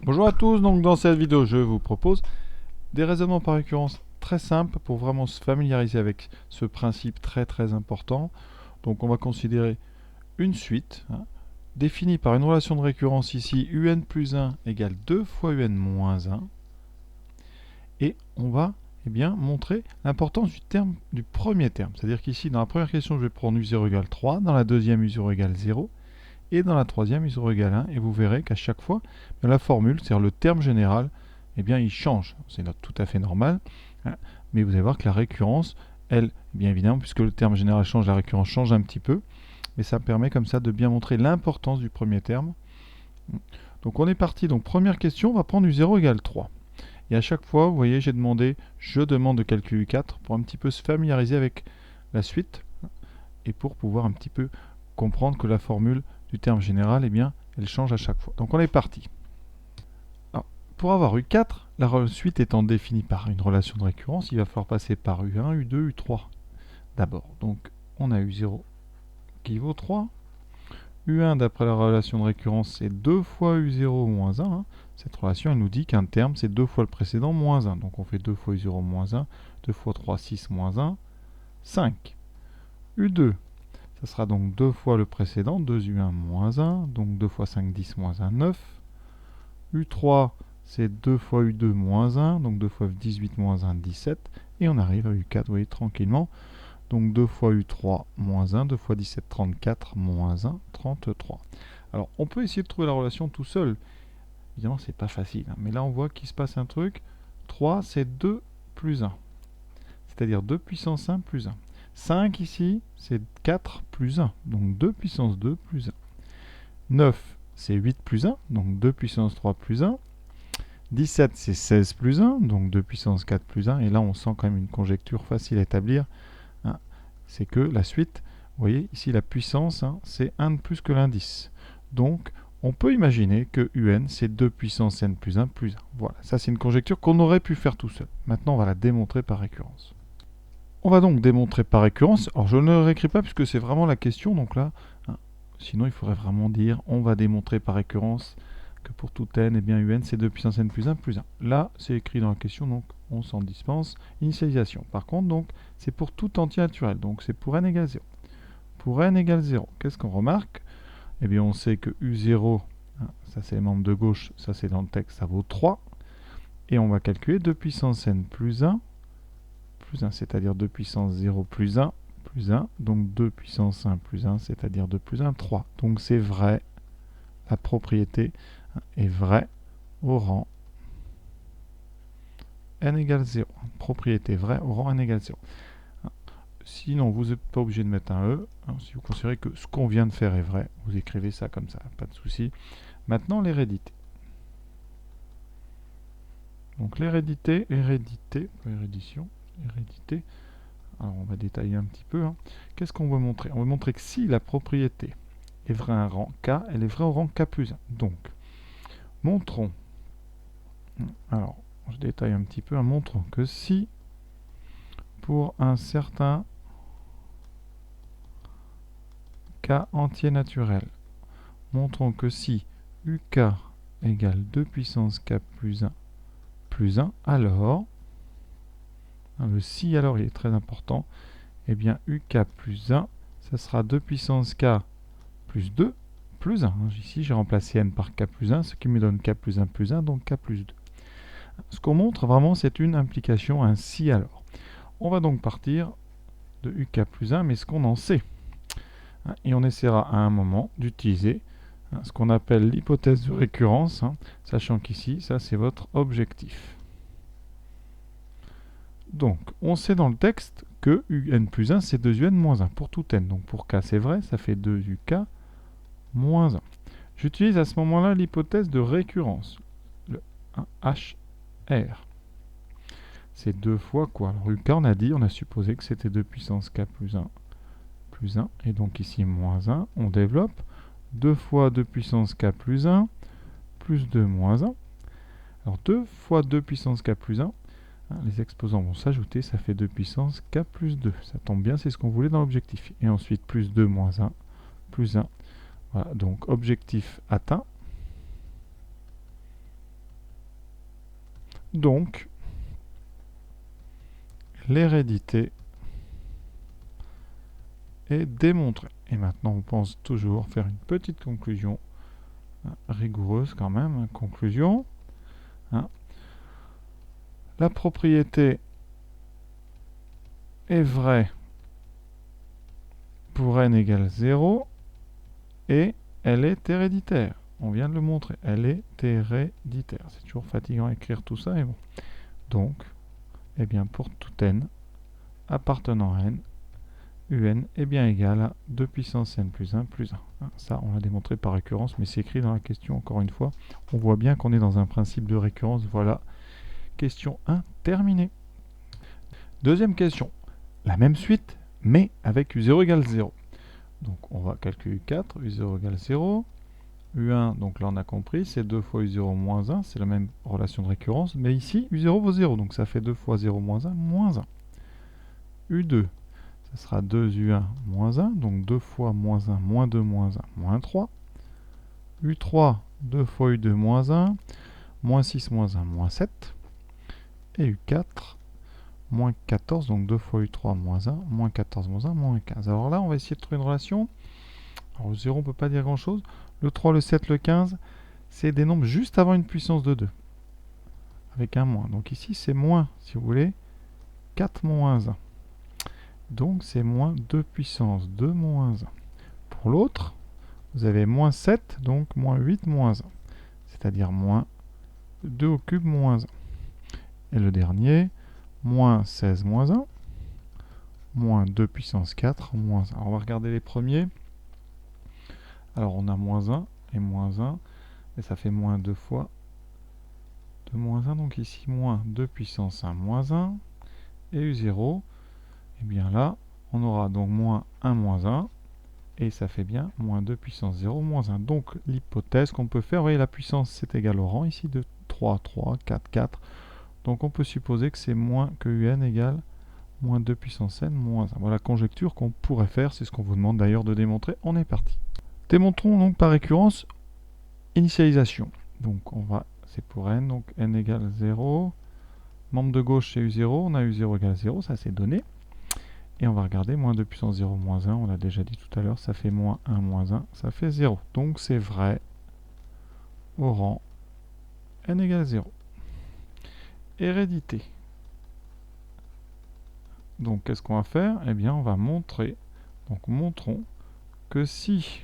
Bonjour à tous, donc dans cette vidéo je vous propose des raisonnements par récurrence très simples pour vraiment se familiariser avec ce principe très important. Donc on va considérer une suite définie par une relation de récurrence ici un plus 1 égale 2 fois un moins 1 et on va montrer l'importance du premier terme. C'est-à-dire qu'ici dans la première question je vais prendre u0 égale 3, dans la deuxième u0 égale 0 et dans la troisième, u0 égale 1, et vous verrez qu'à chaque fois, la formule, c'est-à-dire le terme général, il change. C'est tout à fait normal, mais vous allez voir que la récurrence, elle, bien évidemment, puisque le terme général change, la récurrence change un petit peu, mais ça permet comme ça de bien montrer l'importance du premier terme. Donc on est parti, donc première question, on va prendre u0 égale 3. Et à chaque fois, vous voyez, je demande de calculer u4 pour un petit peu se familiariser avec la suite, et pour pouvoir un petit peu comprendre que la formule du terme général, elle change à chaque fois. Donc on est parti. Alors, pour avoir U4, la suite étant définie par une relation de récurrence, il va falloir passer par U1, U2, U3 d'abord. Donc on a U0 qui vaut 3. U1, d'après la relation de récurrence, c'est 2 fois U0 moins 1. Cette relation, elle nous dit qu'un terme, c'est 2 fois le précédent moins 1. Donc on fait 2 fois U0 moins 1, 2 fois 3, 6 moins 1, 5. U2, ça sera donc 2 fois le précédent, 2u1 moins 1, donc 2 fois 5, 10 moins 1, 9. U3, c'est 2 fois U2 moins 1, donc 2 fois 18 moins 1, 17. Et on arrive à U4, vous voyez, tranquillement. Donc 2 fois U3 moins 1, 2 fois 17, 34, moins 1, 33. Alors, on peut essayer de trouver la relation tout seul. Évidemment, c'est pas facile, mais là, on voit qu'il se passe un truc. 3, c'est 2 plus 1. C'est-à-dire 2 puissance 1 plus 1. 5 ici, c'est 4 plus 1, donc 2 puissance 2 plus 1. 9, c'est 8 plus 1, donc 2 puissance 3 plus 1. 17, c'est 16 plus 1, donc 2 puissance 4 plus 1. Et là, on sent quand même une conjecture facile à établir. C'est que la suite, vous voyez, ici, la puissance, c'est 1 de plus que l'indice. Donc, on peut imaginer que un, c'est 2 puissance n plus 1 plus 1. Voilà, ça c'est une conjecture qu'on aurait pu faire tout seul. Maintenant, on va la démontrer par récurrence. On va donc démontrer par récurrence. Alors je ne le réécris pas puisque c'est vraiment la question. Donc là, sinon il faudrait vraiment dire on va démontrer par récurrence que pour tout n, un c'est 2 puissance n plus 1 plus 1. Là, c'est écrit dans la question, donc on s'en dispense. Initialisation. Par contre, donc c'est pour tout entier naturel. Donc c'est pour n égale 0. Pour n égale 0, qu'est-ce qu'on remarque? On sait que u0, ça c'est les membres de gauche, ça c'est dans le texte, ça vaut 3. Et on va calculer 2 puissance n plus 1 plus 1, c'est-à-dire 2 puissance 0 plus 1, plus 1, donc 2 puissance 1 plus 1, c'est-à-dire 2 plus 1, 3. Donc c'est vrai, la propriété est vraie au rang n égale 0. Propriété vraie au rang n égale 0. Sinon, vous n'êtes pas obligé de mettre un E. Si vous considérez que ce qu'on vient de faire est vrai, vous écrivez ça comme ça, pas de souci. Maintenant, l'hérédité. Donc l'hérédité, hérédition, hérédité. Alors on va détailler un petit peu. Qu'est-ce qu'on veut montrer? On veut montrer que si la propriété est vraie à un rang k, elle est vraie au rang k plus 1. Donc, montrons. Alors, je détaille un petit peu. Montrons que si, pour un certain k entier naturel, montrons que si uk égale 2 puissance k plus 1, alors, le si alors il est très important, uk plus 1, ça sera 2 puissance k plus 2 plus 1. Ici, j'ai remplacé n par k plus 1, ce qui me donne k plus 1 plus 1, donc k plus 2. Ce qu'on montre vraiment, c'est une implication, un si alors. On va donc partir de uk plus 1, mais ce qu'on en sait. Et on essaiera à un moment d'utiliser ce qu'on appelle l'hypothèse de récurrence, sachant qu'ici, ça c'est votre objectif. Donc, on sait dans le texte que un plus 1, c'est 2un moins 1 pour tout n. Donc pour k, c'est vrai, ça fait 2uk moins 1. J'utilise à ce moment-là l'hypothèse de récurrence, le HR. C'est 2 fois quoi? Alors uk, on a supposé que c'était 2 puissance k plus 1 plus 1. Et donc ici, moins 1. On développe 2 fois 2 puissance k plus 1 plus 2 moins 1. Alors 2 fois 2 puissance k plus 1, les exposants vont s'ajouter, ça fait 2 puissance k plus 2. Ça tombe bien, c'est ce qu'on voulait dans l'objectif. Et ensuite, plus 2 moins 1, plus 1. Voilà, donc objectif atteint. Donc, l'hérédité est démontrée. Et maintenant, on pense toujours faire une petite conclusion rigoureuse quand même. Conclusion. La propriété est vraie pour n égale 0 et elle est héréditaire. On vient de le montrer. Elle est héréditaire. C'est toujours fatigant à écrire tout ça, mais bon. Donc, eh bien, pour tout n appartenant à n, un est bien égal à 2 puissance n plus 1 plus 1. Ça, on l'a démontré par récurrence, mais c'est écrit dans la question encore une fois. On voit bien qu'on est dans un principe de récurrence. Voilà, question 1 terminée. Deuxième question. La même suite, mais avec U0 égale 0. Donc, on va calculer U4, U0 égale 0. U1, donc là on a compris, c'est 2 fois U0 moins 1, c'est la même relation de récurrence, mais ici U0 vaut 0, donc ça fait 2 fois 0 moins 1, moins 1. U2, ça sera 2U1 moins 1, donc 2 fois moins 1, moins 2 moins 1, moins 3. U3, 2 fois U2 moins 1, moins 6 moins 1, moins 7. Et U4, moins 14, donc 2 fois U3 moins 1, moins 14 moins 1, moins 15. Alors là, on va essayer de trouver une relation. Alors le 0, on ne peut pas dire grand-chose. Le 3, le 7, le 15, c'est des nombres juste avant une puissance de 2. Avec un moins. Donc ici, c'est moins, si vous voulez, 4 moins 1. Donc c'est moins 2 puissance 2 moins 1. Pour l'autre, vous avez moins 7, donc moins 8 moins 1. C'est-à-dire moins 2 au cube moins 1. Et le dernier, moins 16 moins 1, moins 2 puissance 4 moins 1. Alors on va regarder les premiers. Alors on a moins 1 et moins 1, et ça fait moins 2 fois 2 moins 1, donc ici moins 2 puissance 1 moins 1, et U0, et bien là, on aura donc moins 1 moins 1, et ça fait bien moins 2 puissance 0 moins 1. Donc l'hypothèse qu'on peut faire, vous voyez la puissance c'est égal au rang ici de 3, 3, 4, 4. Donc on peut supposer que c'est moins que un égale moins 2 puissance n moins 1. Voilà la conjecture qu'on pourrait faire, c'est ce qu'on vous demande d'ailleurs de démontrer. On est parti. Démontrons donc par récurrence initialisation. Donc on va, c'est pour n, donc n égale 0. Membre de gauche c'est U0, on a U0 égale 0, ça c'est donné. Et on va regarder moins 2 puissance 0 moins 1, on l'a déjà dit tout à l'heure, ça fait moins 1 moins 1, ça fait 0. Donc c'est vrai au rang n égale 0. Hérédité. Donc qu'est-ce qu'on va faire? Eh bien on va montrer, donc montrons que si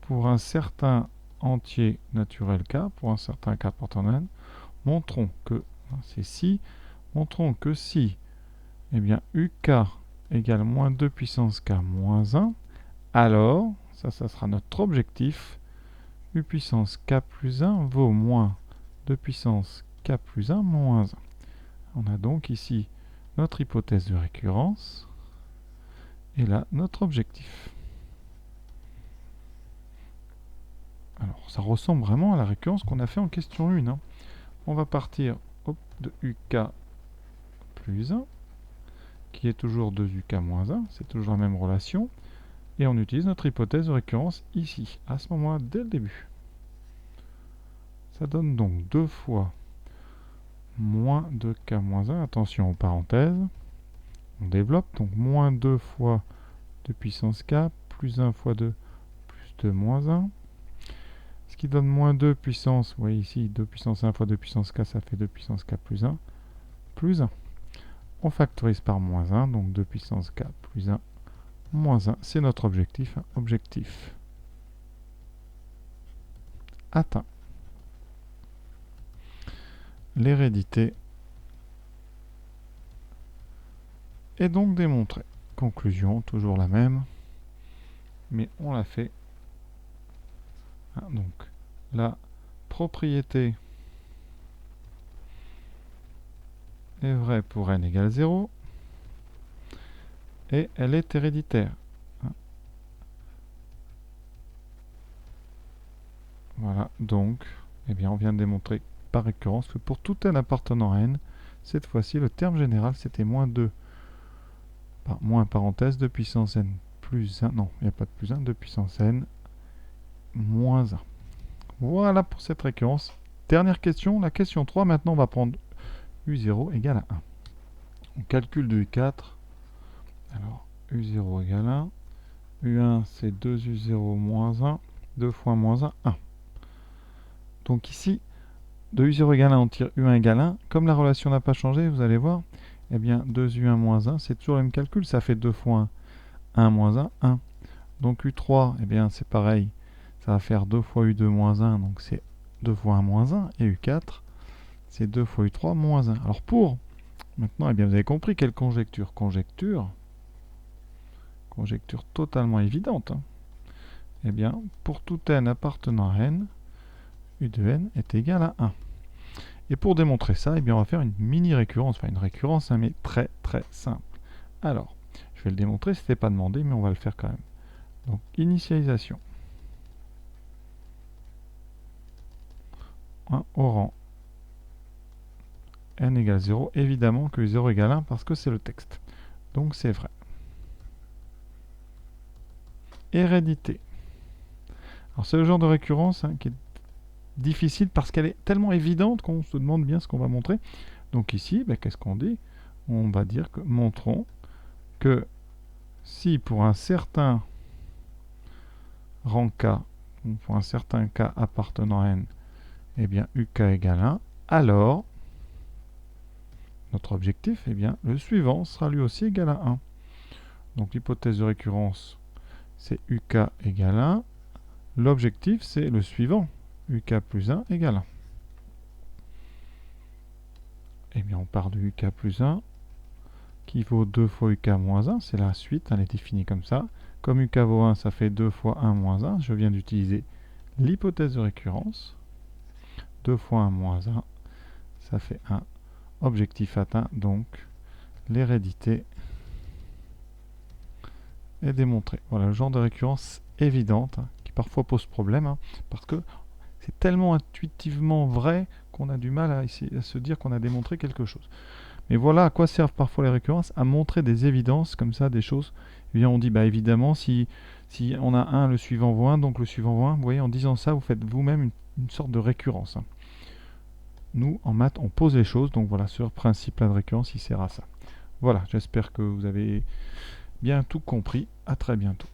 pour un certain entier naturel k, pour un certain k portant n, montrons que, montrons que si, eh bien, uk égale moins 2 puissance k moins 1, alors, ça sera notre objectif, u puissance k plus 1 vaut moins 2 puissance k plus 1 moins 1. On a donc ici notre hypothèse de récurrence, et là, notre objectif. Alors, ça ressemble vraiment à la récurrence qu'on a fait en question 1. Hein. On va partir de UK plus 1, qui est toujours 2UK moins 1, c'est toujours la même relation, et on utilise notre hypothèse de récurrence ici, à ce moment-là, dès le début. Ça donne donc 2 fois moins 2K moins 1, attention aux parenthèses, on développe, donc moins 2 fois 2 puissance K, plus 1 fois 2, plus 2 moins 1, ce qui donne moins 2 puissance, vous voyez ici, 2 puissance 1 fois 2 puissance k, ça fait 2 puissance k plus 1, plus 1. On factorise par moins 1, donc 2 puissance k plus 1, moins 1. C'est notre objectif. Hein. Objectif atteint. L'hérédité est donc démontrée. Conclusion, toujours la même, mais on l'a fait. Hein, donc, la propriété est vraie pour n égale 0 et elle est héréditaire. Hein. Voilà, donc, eh bien, on vient de démontrer par récurrence que pour tout n appartenant à n, cette fois-ci, le terme général, c'était moins 2, moins parenthèse, 2 puissance n plus 1, non, il n'y a pas de plus 1, 2 puissance n moins 1. Voilà pour cette récurrence Dernière question, la question 3. Maintenant, on va prendre U0 égale à 1. On calcule de U4. Alors, U0 égale 1. U1, c'est 2U0 moins 1. 2 fois moins 1, 1. Donc ici, de U0 égale 1, on tire U1 égale 1. Comme la relation n'a pas changé, vous allez voir, eh bien 2U1 moins 1, c'est toujours le même calcul. Ça fait 2 fois 1, 1 moins 1, 1. Donc U3, eh bien c'est pareil. Ça va faire 2 fois U2 moins 1, donc c'est 2 fois 1 moins 1. Et U4, c'est 2 fois U3 moins 1. Alors pour, maintenant, eh bien vous avez compris quelle conjecture. Conjecture totalement évidente. Eh bien, pour tout n appartenant à n, U de n est égal à 1. Et pour démontrer ça, eh bien, on va faire une mini-récurrence, enfin une récurrence, hein, mais très très simple. Alors, je vais le démontrer, c'était pas demandé, mais on va le faire quand même. Donc, initialisation. 1 au rang n égale 0. Évidemment que 0 égale 1 parce que c'est le texte. Donc, c'est vrai. Hérédité. Alors, c'est le genre de récurrence qui est difficile parce qu'elle est tellement évidente qu'on se demande bien ce qu'on va montrer. Donc ici, qu'est-ce qu'on dit? On va dire que montrons que si pour un certain rang K, ou pour un certain K appartenant à n, eh bien UK égale 1, alors notre objectif, eh bien le suivant sera lui aussi égal à 1. Donc l'hypothèse de récurrence, c'est UK égale 1. L'objectif, c'est le suivant, UK plus 1 égale 1. Eh bien on part de UK plus 1, qui vaut 2 fois UK moins 1, c'est la suite, elle est définie comme ça. Comme UK vaut 1, ça fait 2 fois 1 moins 1, je viens d'utiliser l'hypothèse de récurrence. 2 fois 1 moins 1, ça fait 1. Objectif atteint, donc l'hérédité est démontrée. Voilà le genre de récurrence évidente, qui parfois pose problème, parce que c'est tellement intuitivement vrai qu'on a du mal à se dire qu'on a démontré quelque chose. Mais voilà à quoi servent parfois les récurrences, à montrer des évidences comme ça, des choses. Et bien on dit, évidemment, si on a 1, le suivant vaut 1, donc le suivant vaut 1. Vous voyez, en disant ça, vous faites vous-même une sorte de récurrence. Nous, en maths, on pose les choses, donc voilà, ce principe-là de récurrence, il sert à ça. Voilà, j'espère que vous avez bien tout compris. À très bientôt.